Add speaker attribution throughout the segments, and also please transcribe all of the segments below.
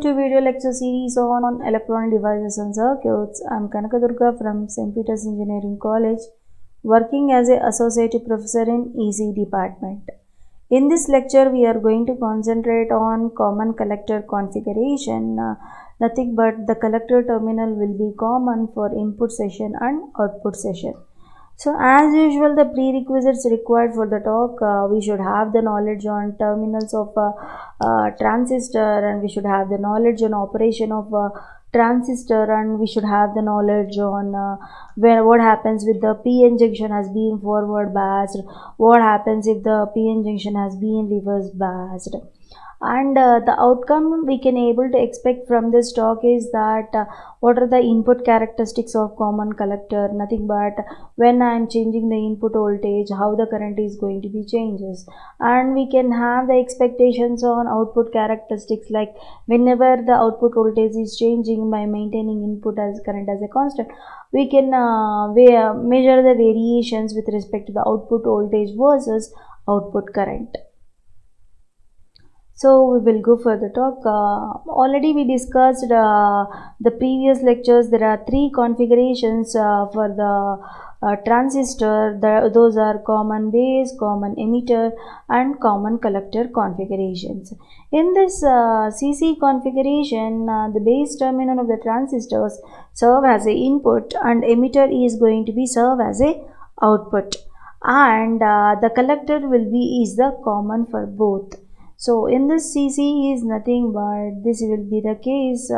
Speaker 1: To video lecture series on electronic devices and circuits. I'm Kanaka Durga from St. Peter's Engineering College, working as an associate professor in EC department. In this lecture, we are going to concentrate on common collector configuration. Nothing but the collector terminal will be common for input session and output session. So as usual, the prerequisites required for the talk, we should have the knowledge on terminals of transistor, and we should have the knowledge on operation of transistor, and we should have the knowledge on what happens with the PN junction has been forward biased, what happens if the PN junction has been reverse biased. And the outcome we can able to expect from this talk is that what are the input characteristics of common collector. Nothing but when I am changing the input voltage, how the current is going to be changes, and we can have the expectations on output characteristics, like whenever the output voltage is changing, by maintaining input as current as a constant, we can measure the variations with respect to the output voltage versus output current. So we will go for the talk. Already we discussed the previous lectures. There are three configurations for the transistor. Those are common base, common emitter, and common collector configurations. In this CC configuration, the base terminal of the transistors serve as a input, and emitter is going to be serve as a output, and the collector will be is the common for both. So in this CC is nothing but this will be the case.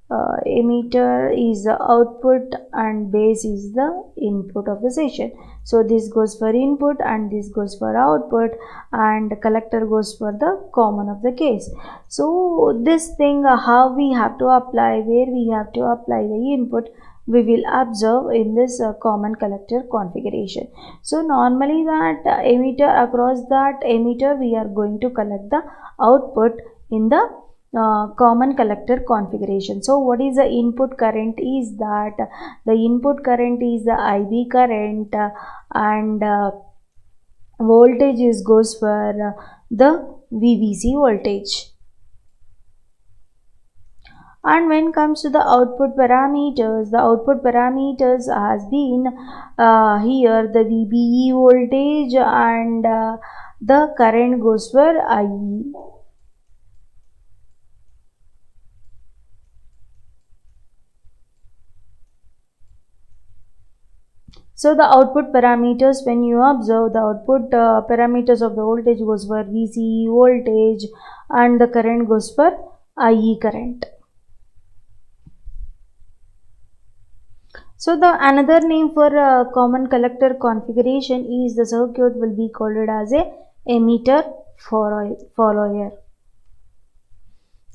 Speaker 1: Emitter is the output and base is the input of the session. So this goes for input and this goes for output, and collector goes for the common of the case. So this thing how we have to apply, where we have to apply the input, we will observe in this common collector configuration. So normally that emitter, across that emitter we are going to collect the output in the common collector configuration. So what is the input current is that the input current is the IB current, and voltage is goes for the VBC voltage. And when it comes to the output parameters has been here the VBE voltage, and the current goes for IE. So the output parameters, when you observe the output parameters of the voltage goes for VCE voltage, and the current goes for IE current. So the another name for common collector configuration is the circuit will be called as a emitter follower.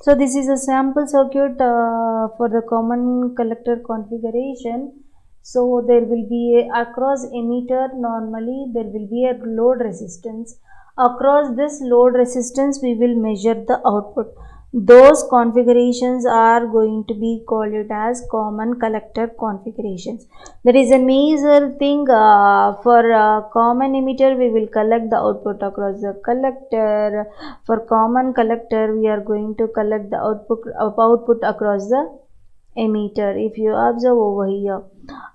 Speaker 1: So this is a sample circuit for the common collector configuration. So there will be across emitter, normally there will be a load resistance. Across this load resistance we will measure the output. Those configurations are going to be called it as common collector configurations. That is a major thing for common emitter we will collect the output across the collector. For common collector we are going to collect the output across the emitter, if you observe over here.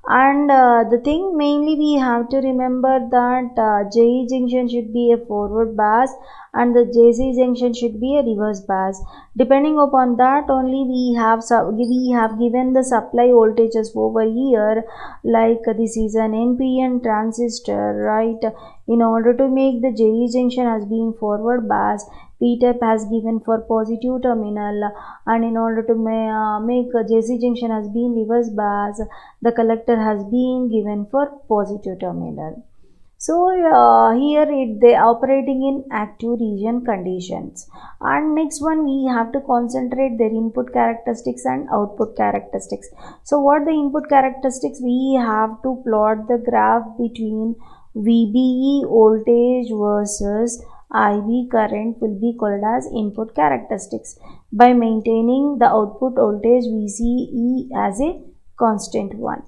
Speaker 1: And the thing mainly we have to remember that JE junction should be a forward bias and the JC junction should be a reverse bias. Depending upon that only we have given the supply voltages over here, like this is an NPN transistor, right? In order to make the JE junction as being forward bias, P-type has given for positive terminal, and in order to make a JC junction has been reverse bias, the collector has been given for positive terminal. So here they operating in active region conditions. And next one we have to concentrate their input characteristics and output characteristics. So what the input characteristics, we have to plot the graph between VBE voltage versus IB current will be called as input characteristics by maintaining the output voltage VCE as a constant one.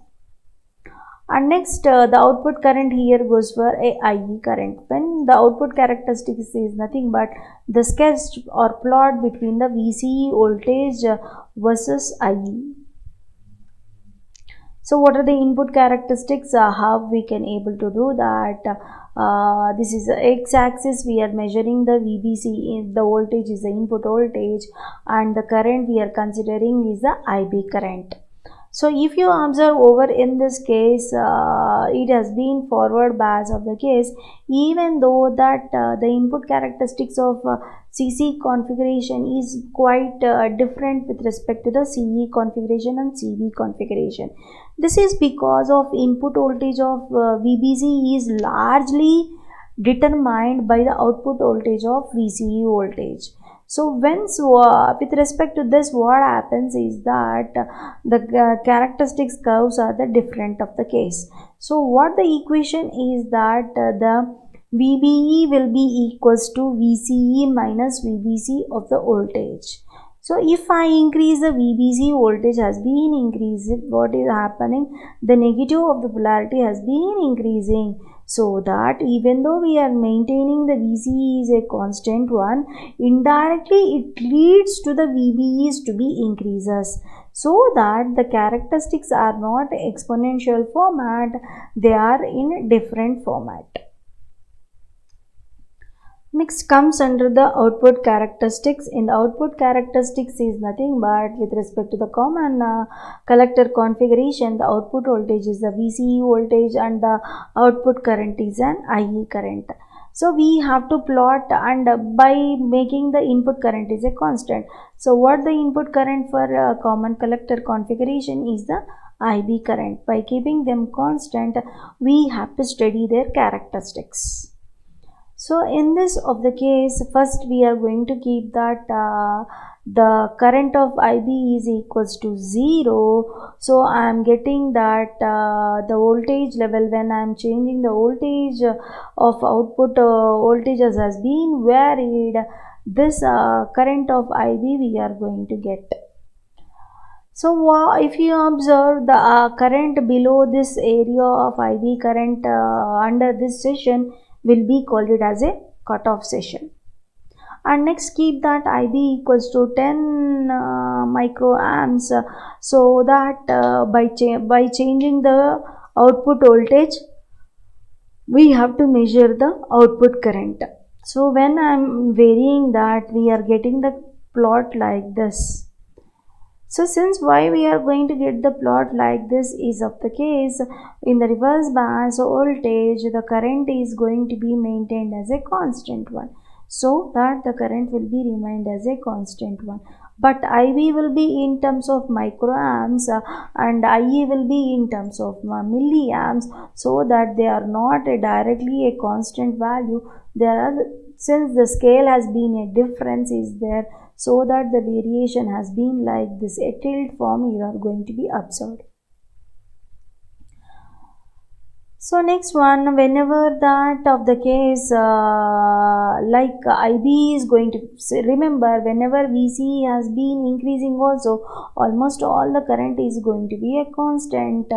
Speaker 1: And next, the output current here goes for a IE current. When the output characteristics is nothing but the sketch or plot between the VCE voltage versus IE. So what are the input characteristics? How we can able to do that? This is the x-axis. We are measuring the VBC. The voltage is the input voltage, and the current we are considering is the IB current. So if you observe over in this case, it has been forward bias of the case, even though that the input characteristics of CC configuration is quite different with respect to the CE configuration and CV configuration. This is because of input voltage of VBC is largely determined by the output voltage of VCE voltage. So with respect to this, what happens is that the characteristics curves are the different of the case. So what the equation is that the VBE will be equals to VCE minus VBC of the voltage. So if I increase the VBC voltage has been increased, what is happening? The negative of the polarity has been increasing. So that even though we are maintaining the VCE is a constant one, indirectly it leads to the VBEs to be increases. So that the characteristics are not exponential format, they are in different format. Next comes under the output characteristics. In the output characteristics is nothing but with respect to the common collector configuration, the output voltage is the VCE voltage and the output current is an IE current. So we have to plot, and by making the input current is a constant. So what the input current for common collector configuration is the IB current. By keeping them constant, we have to study their characteristics. So in this of the case, first we are going to keep that the current of IB is equals to 0. So I am getting that the voltage level, when I am changing the voltage of output voltages has been varied, this current of IB we are going to get. So if you observe the current below this area of IB current under this session will be called it as a cutoff session. And next keep that IB equals to 10 microamps, so that by changing the output voltage we have to measure the output current. So when I am varying that, we are getting the plot like this. So since why we are going to get the plot like this is of the case, in the reverse bias voltage, the current is going to be maintained as a constant one. So that the current will be remained as a constant one. But IB will be in terms of microamps and IE will be in terms of milliamps, so that they are not directly a constant value. Since the scale has been a difference is there, so that the variation has been like this, a tilt form you are going to be observed. So next one, whenever that of the case like IB is going to, remember whenever VC has been increasing also, almost all the current is going to be a constant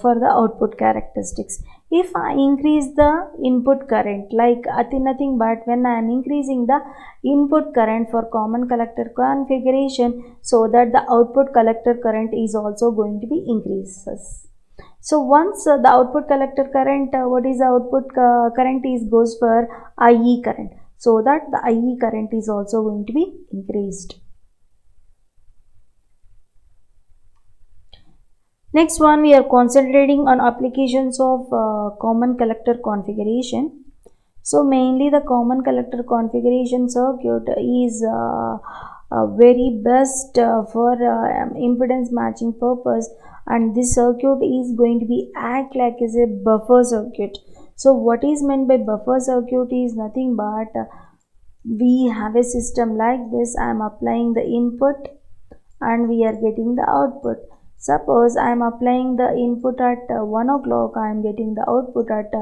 Speaker 1: for the output characteristics. If I increase the input current, like nothing but when I am increasing the input current for common collector configuration, so that the output collector current is also going to be increases. So once the output collector current, what is the output current is goes for IE current, so that the IE current is also going to be increased. Next one, we are concentrating on applications of common collector configuration. So mainly the common collector configuration circuit is very best for impedance matching purpose, and this circuit is going to be act like as a buffer circuit. So what is meant by buffer circuit is nothing but we have a system like this. I am applying the input and we are getting the output. Suppose I am applying the input at 1 o'clock, I am getting the output at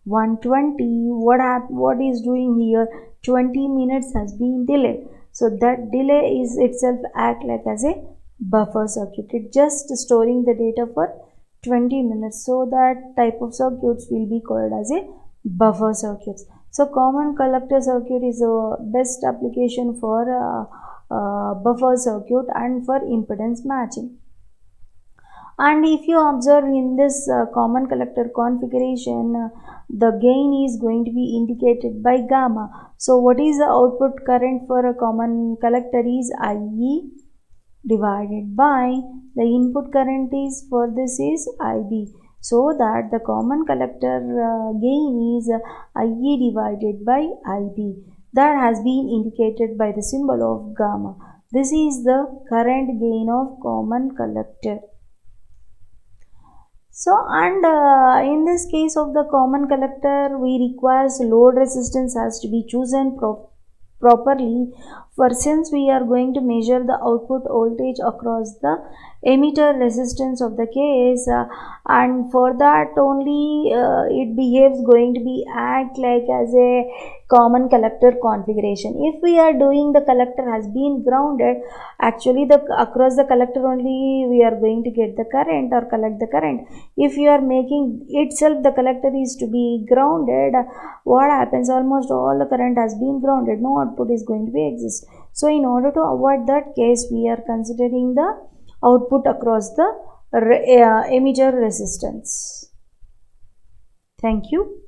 Speaker 1: 1:20. What is doing here? 20 minutes has been delayed. So that delay is itself act like as a buffer circuit. It just storing the data for 20 minutes. So that type of circuits will be called as a buffer circuits. So common collector circuit is a best application for buffer circuit and for impedance matching. And if you observe in this common collector configuration, the gain is going to be indicated by gamma. So what is the output current for a common collector is IE divided by the input current is for this is IB. So that the common collector gain is IE divided by IB. That has been indicated by the symbol of gamma. This is the current gain of common collector. So, and in this case of the common collector, we requires load resistance has to be chosen properly, for since we are going to measure the output voltage across the emitter resistance of the case, and for that only it behaves going to be act like as a common collector configuration. If we are doing the collector has been grounded, actually the across the collector only we are going to get the current or collect the current. If you are making itself the collector is to be grounded, what happens, almost all the current has been grounded, no output is going to be exist. So in order to avoid that case, we are considering the output across the emitter resistance. Thank you.